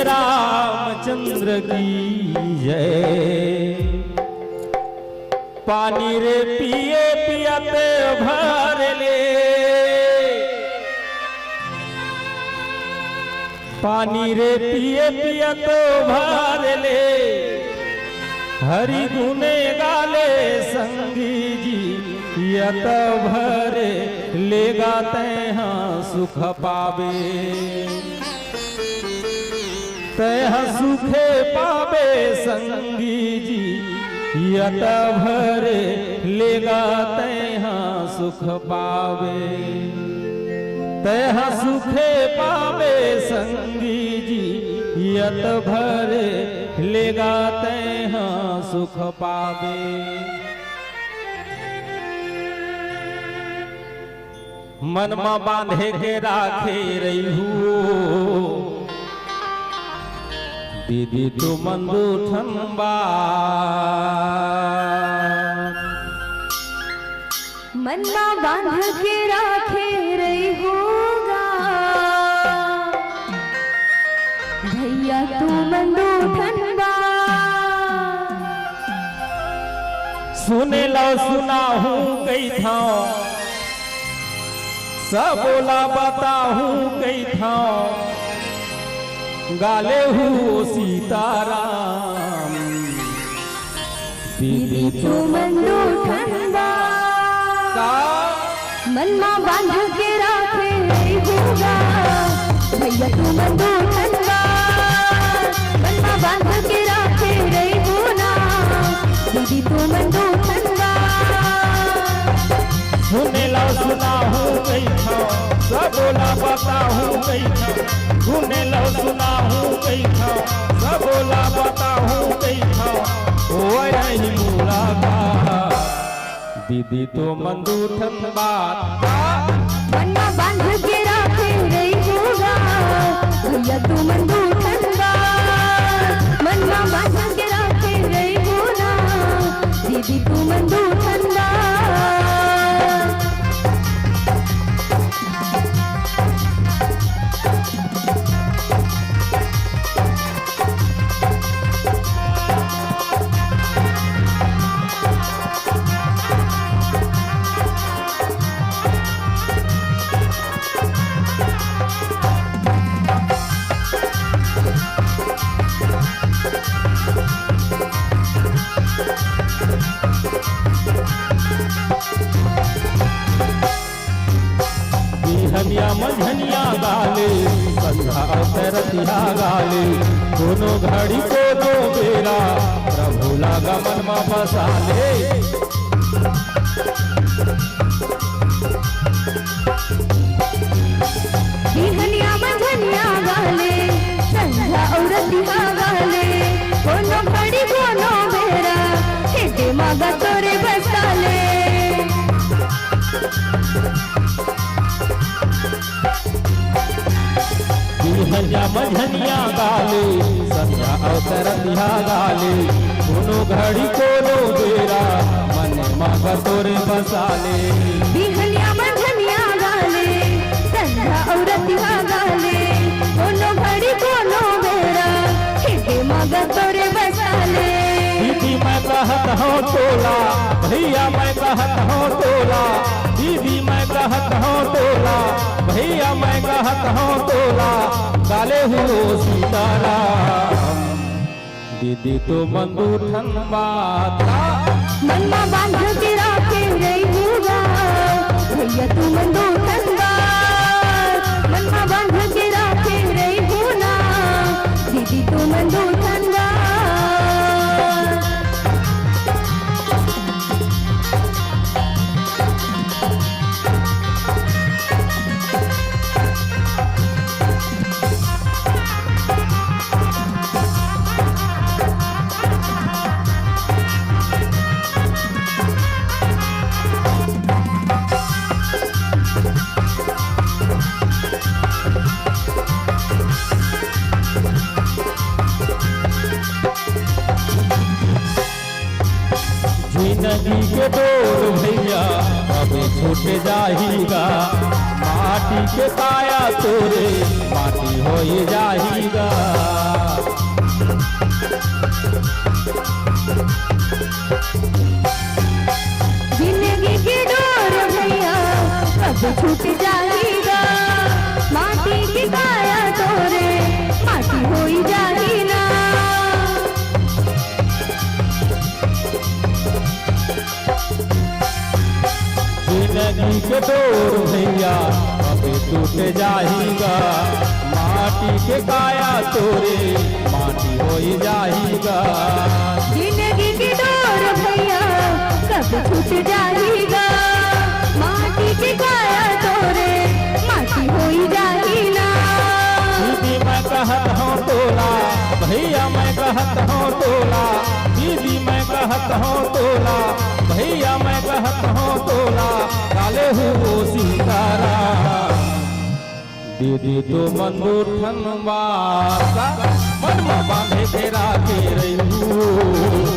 रामचंद्र की जय। पानी रे पिए पियत भर ले, पानी रे पिए पियत भर ले, हरि गुने गाले संगी जी यत भरे ले गाते हाँ सुख पावे, तह सुखे पावे संगी जी यत भरे ले गाते हाँ सुख पावे, तह सुखे पावे संगी जी यत भरे ले गाते हाँ सुख पावे। मन में बांधे के राखे रही हूँ दीदी तू मंदू ठंबा, मन में बांध के राखे रही होगा भैया तू मंदू ठंबा। सुने लो सुना हूँ कई था, सब बोला बता हूँ कई था, गाले हूँ सीताराम दीदी तू मंदू ठंबा, मन में बांध के राखे रही होगा भैया तू मंदू ठंबा, मन में बांध के राखे रही होना दीदी तू मंदू ठंबा। सुने लो सुना हूँ कई था, सब बोला बता हूँ कई था, सुने लो सुना हूँ कई था, सब बोला बता हूँ कई था, ओ यही मुलाकात दीदी तो मंदू ठंबा, मन में बांध के राखे रही होगा भैया तू मंदू ठंबा, मन में बांध के राखे रही होना दीदी तू मंदू ठंबा। धनिया मझनिया गाले संध्या अवतरतिया गाले, दोनों घड़ी को दो बेरा प्रभु लागा मन में बसा ले। धनिया मझनिया गाले संध्या अवतरतिया गाले, दोनों घड़ी दोनों बेरा हेटे मागा तोरे बसा ले। धनिया मझनिया गाले संध्या अवतरतिया गाले, दोनों घड़ी को दो बेरा मन मागा तोरे बसा ले। धनिया मझनिया गाले संध्या अवतरतिया गाले, दोनों घड़ी दोनों बेरा हेटे मागा तोरे बसा ले। दीदी मैं कहत हूँ तोला, भैया मैं कहत हूँ तोला, दीदी मैं कहत हूँ तोला, भैया मैं कहत हूँ तोला, गाले हो सीताराम दीदी तो मंदू ठंबा, मन में बांध के राखे रही होगा भैया तू मंदू ठंबा, मन में बांध के राखे रही होना दीदी तू मंदू ठंबा। जिंदगी के डोर भैया अब छूट जाएगा, माटी के काया तोरे माटी हो जाएगा। जिंदगी की डोर भैया कब छूट जाएगा, माटी की काया तोरे माटी हो जाएगा। जिंदगी के डोर भैया कभी टूट जाएगा, माटी के काया तोरे माटी हो जाएगा। जिंदगी की डोर भैया कब छूट जाएगा, माटी की काया तोरे माटी हो जाएगा। दीदी मैं कहत हूँ तोला, भैया मैं कहत हूँ तोला, दीदी मैं कहत हूँ तोला, भैया मैं कहत हूँ तोला, काले हो सीतारा। दीदी तो मंदूर ठनवा मन में बांधे के राखे रहू।